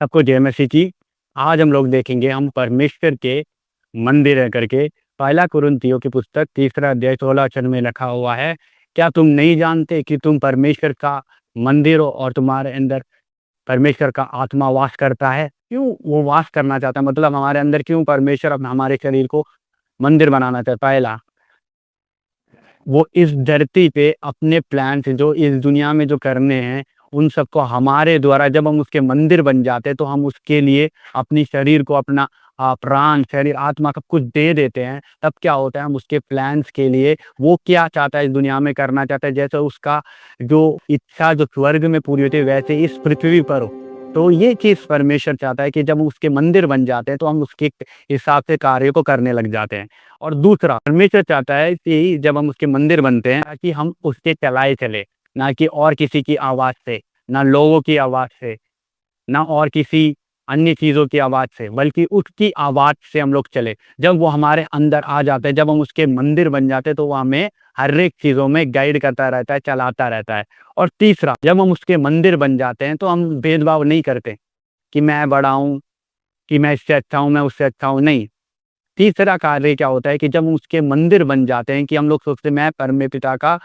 सबको जय मसीह की। आज हम लोग देखेंगे हम परमेश्वर के मंदिर है करके। पहला कुरिन्थियों की पुस्तक 3 अध्याय 16 वचन में लिखा हुआ है, क्या तुम नहीं जानते कि तुम परमेश्वर का मंदिर हो और तुम्हारे अंदर परमेश्वर का आत्मा वास करता है। क्यों वो वास करना चाहता है, मतलब हमारे अंदर क्यों परमेश्वर अपना हमारे शरीर को मंदिर बनाना चाहता है। पहला, वो इस धरती पे अपने प्लान से जो इस दुनिया में जो करने हैं उन सबको हमारे द्वारा जब हम उसके मंदिर बन जाते हैं तो हम उसके लिए अपनी शरीर को अपना प्राण शरीर आत्मा सब कुछ दे देते हैं। तब क्या होता है, हम उसके प्लान्स के लिए वो क्या चाहता है इस दुनिया में करना चाहता है, जैसे उसका जो इच्छा जो स्वर्ग में पूरी होती है वैसे इस पृथ्वी पर हो। तो ये चीज परमेश्वर चाहता है कि जब हम उसके मंदिर बन जाते हैं तो हम उसके हिसाब से कार्य को करने लग जाते हैं। और दूसरा, परमेश्वर चाहता है कि जब हम उसके मंदिर बनते हैं कि हम उसके चलाए चले, ना कि और किसी की आवाज से, ना लोगों की आवाज से, ना और किसी अन्य चीजों की आवाज से, बल्कि उसकी आवाज से हम लोग चले। जब वो हमारे अंदर आ जाते हैं, जब हम उसके मंदिर बन जाते हैं तो वो हमें हर एक चीजों में गाइड करता रहता है, चलाता रहता है। और तीसरा, जब हम उसके मंदिर बन जाते हैं तो हम भेदभाव नहीं करते कि मैं बड़ा हूँ, कि मैं इससे अच्छा हूँ, मैं उससे अच्छा हूँ, नहीं। तीसरा कार्य क्या होता है कि जब हम उसके मंदिर बन जाते हैं कि हम लोग सोचते हैं मैं परमे पिता का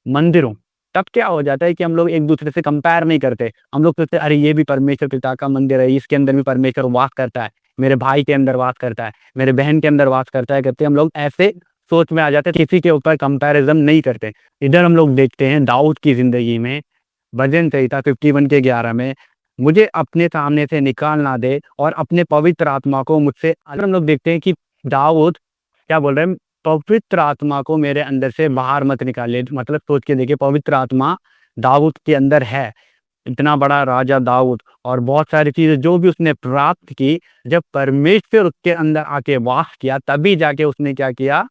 मंदिर हूँ, तब क्या हो जाता है कि हम लोग एक दूसरे से कंपेयर नहीं करते। हम लोग सोचते हैं अरे ये भी परमेश्वर पिता का मंदिर है, इसके अंदर भी परमेश्वर वास करता है, मेरे भाई के अंदर वास करता है, मेरे बहन के अंदर वास करता है करते हम लोग ऐसे सोच में आ जाते हैं, किसी के ऊपर कंपैरिजन नहीं करते। इधर हम लोग देखते हैं दाऊद की जिंदगी में, भजन संहिता 51 के 11 में, मुझे अपने सामने से निकाल ना दे और अपने पवित्र आत्मा को मुझसे। अगर हम लोग देखते हैं कि दाऊद क्या बोल रहे हैं, पवित्र आत्मा को मेरे अंदर से बाहर मत निकालिए। मतलब सोच के देखिए, पवित्र आत्मा दाऊद के अंदर है। इतना बड़ा राजा दाऊद और बहुत सारी चीजें जो भी उसने प्राप्त की, जब परमेश्वर उसके अंदर आके वास किया तभी जाके उसने क्या किया,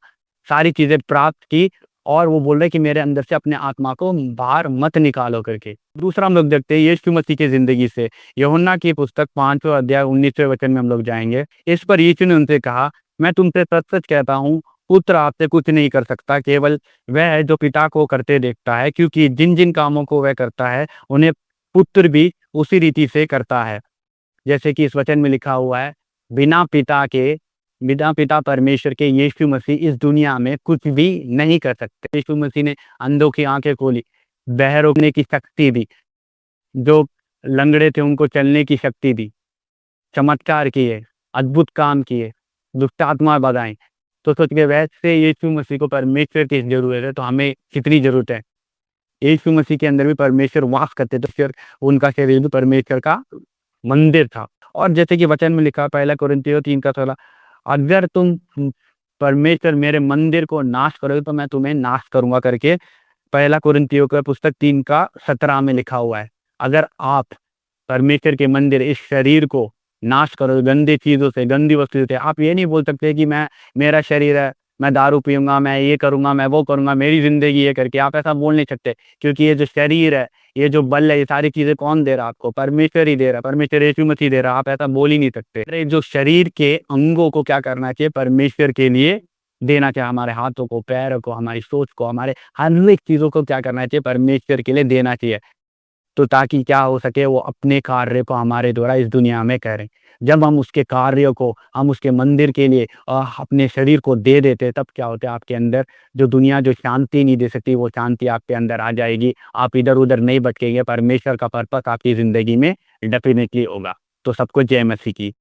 सारी चीजें प्राप्त की। और वो बोल रहे कि मेरे अंदर से अपने आत्मा को बाहर मत निकालो करके। दूसरा हम लोग देखते हैं यीशु मसीह की जिंदगी से, यूहन्ना की पुस्तक 5वां अध्याय 19वें वचन में हम लोग जाएंगे। इस पर यीशु ने उनसे कहा, मैं तुमसे सच सच कहता हूँ, पुत्र आपसे कुछ नहीं कर सकता, केवल वह है जो पिता को करते देखता है, क्योंकि जिन जिन कामों को वह करता है उन्हें पुत्र भी उसी रीति से करता है। जैसे कि इस वचन में लिखा हुआ है, बिना पिता परमेश्वर के यीशु मसीह इस दुनिया में कुछ भी नहीं कर सकते। यीशु मसीह ने अंधों की आंखें खोली, बहरों ने की शक्ति दी, जो लंगड़े थे उनको चलने की शक्ति दी, चमत्कार किए, अद्भुत काम किए, दुष्ट आत्मा भगाई। तो सोच के वैसे यीशु मसीह को परमेश्वर की जरूरत है तो हमें कितनी जरूरत है। यीशु मसीह के अंदर भी परमेश्वर वास करते थे, फिर उनका शरीर भी परमेश्वर का मंदिर था। और जैसे कि वचन में लिखा, पहला कुरिन्थियों 3 का 16, अगर तुम परमेश्वर मेरे मंदिर को नाश करोगे तो मैं तुम्हें नाश करूंगा करके पहला कुरिन्थियों का पुस्तक 3 का 17 में लिखा हुआ है। अगर आप परमेश्वर के मंदिर इस शरीर को नाश करोगे गंदी चीजों से, गंदी वस्तुओं से, आप ये नहीं बोल सकते कि मैं, मेरा शरीर है, मैं दारू पीऊंगा, मैं ये करूंगा, मैं वो करूंगा, मेरी जिंदगी ये करके आप ऐसा बोल नहीं सकते। क्योंकि ये जो शरीर है, ये जो बल है, ये सारी चीजें कौन दे रहा है आपको? परमेश्वर ही दे रहा है, परमेश्वर यीशु मसीह दे रहा है। आप ऐसा बोल ही नहीं सकते। अरे जो शरीर के अंगों को क्या करना चाहिए, परमेश्वर के लिए देना चाहिए। हमारे हाथों को, पैरों को, हमारी सोच को, हमारे हर एक चीजों को क्या करना चाहिए, परमेश्वर के लिए देना चाहिए। तो ताकि क्या हो सके, वो अपने कार्य को हमारे द्वारा इस दुनिया में करें। जब हम उसके कार्यों को, हम उसके मंदिर के लिए अपने शरीर को दे देते, तब क्या होता है, आपके अंदर जो दुनिया जो शांति नहीं दे सकती वो शांति आपके अंदर आ जाएगी। आप इधर उधर नहीं भटकेंगे, परमेश्वर का पर्पस आपकी जिंदगी में डेफिनेटली होगा। तो सबको जय मसीह की।